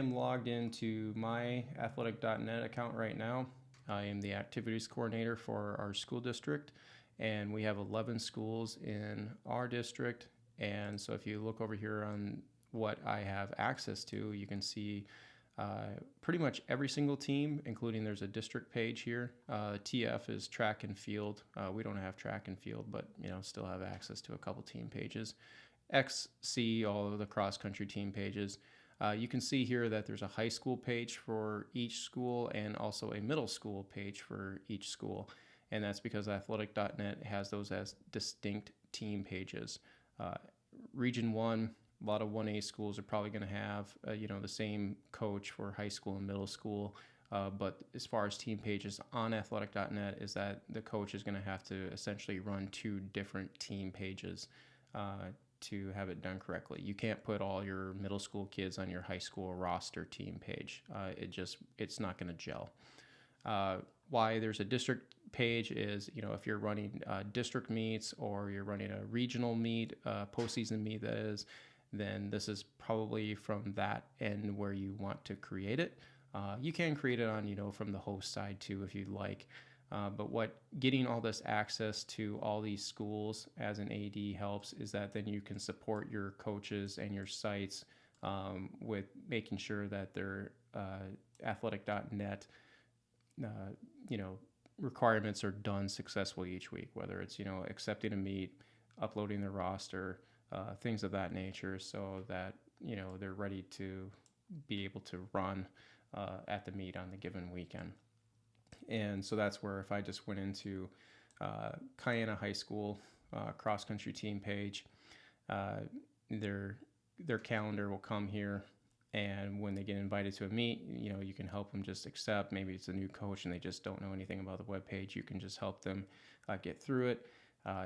I'm logged into my athletic.net account right now. I am the activities coordinator for our school district, and we have 11 schools in our district. And so if you look over here on what I have access to, you can see pretty much every single team, including there's a district page here. TF is track and field. We don't have track and field, but still have access to a couple team pages. XC, all of the cross country team pages. You can see here that there's a high school page for each school and also a middle school page for each school. And that's because athletic.net has those as distinct team pages. Region 1, a lot of 1A schools are probably going to have, the same coach for high school and middle school. But as far as team pages on athletic.net is that the coach is going to have to essentially run two different team pages to have it done correctly. You can't put all your middle school kids on your high school roster team page. It's not going to gel. Why there's a district page is, if you're running district meets or you're running a regional meet, postseason meet that is, then this is probably from that end where you want to create it. You can create it on, from the host side too if you'd like. But what getting all this access to all these schools as an AD helps is that then you can support your coaches and your sites with making sure that their athletic.net requirements are done successfully each week, whether it's accepting a meet, uploading the roster, things of that nature, so that they're ready to be able to run at the meet on the given weekend. And so that's where if I just went into Kayena High School cross country team page, their calendar will come here, and when they get invited to a meet, you can help them just accept. Maybe it's a new coach and they just don't know anything about the web page. You can just help them get through it.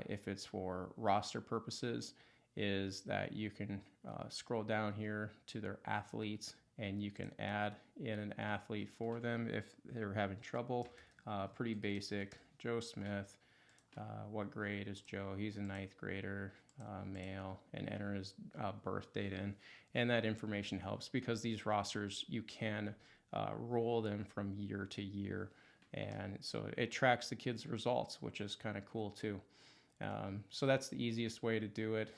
If it's for roster purposes, is that you can scroll down here to their athletes and you can add in an athlete for them if they're having trouble. Pretty basic. Joe Smith. What grade is Joe? He's a ninth grader, male, and enter his birth date in. And that information helps because these rosters, you can roll them from year to year. And so it tracks the kids' results, which is kind of cool too. So that's the easiest way to do it.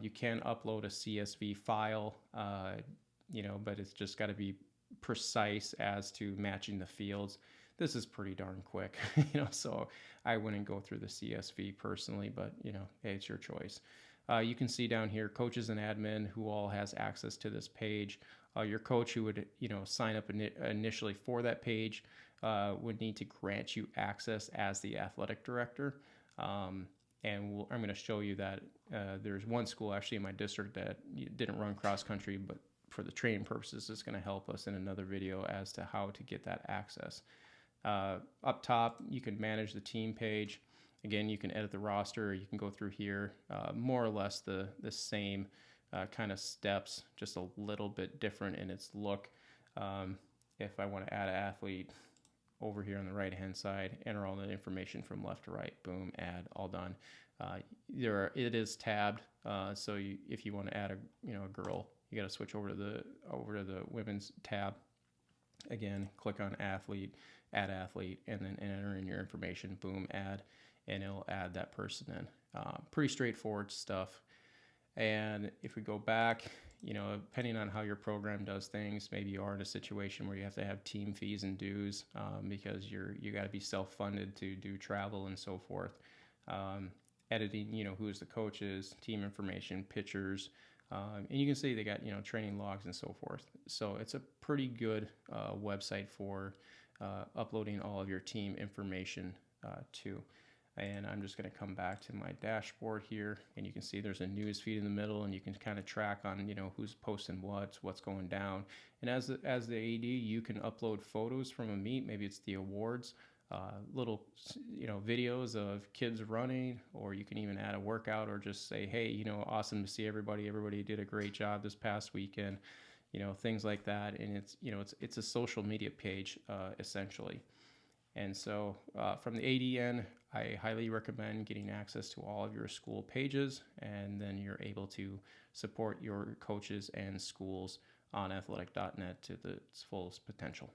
You can upload a CSV file, but it's just got to be precise as to matching the fields. This is pretty darn quick, so I wouldn't go through the CSV personally, but hey, it's your choice. You can see down here coaches and admin who all has access to this page. Your coach who would sign up initially for that page would need to grant you access as the athletic director. And I'm going to show you that there's one school actually in my district that didn't run cross country, but for the training purposes, it's going to help us in another video as to how to get that access. Up top, you can manage the team page. Again, you can edit the roster. You can go through here, more or less the same kind of steps, just a little bit different in its look. If I want to add an athlete over here on the right-hand side, enter all the information from left to right, boom, add, all done. It is tabbed, so if you want to add a girl, you got to switch over to the women's tab. Again, click on athlete, add athlete, and then enter in your information, boom, add, and it'll add that person in. Pretty straightforward stuff. And if we go back, depending on how your program does things, maybe you are in a situation where you have to have team fees and dues because you got to be self-funded to do travel and so forth. Editing, who's the coaches, team information, pictures, and you can see they got training logs and so forth. So it's a pretty good website for uploading all of your team information to. And I'm just going to come back to my dashboard here, and you can see there's a news feed in the middle, and you can kind of track on who's posting what's going down. And as the AD, you can upload photos from a meet. Maybe it's the awards, little videos of kids running, or you can even add a workout, or just say, hey, awesome to see everybody. Everybody did a great job this past weekend. Things like that. And it's a social media page essentially. And so from the ADN, I highly recommend getting access to all of your school pages, and then you're able to support your coaches and schools on athletic.net to its fullest potential.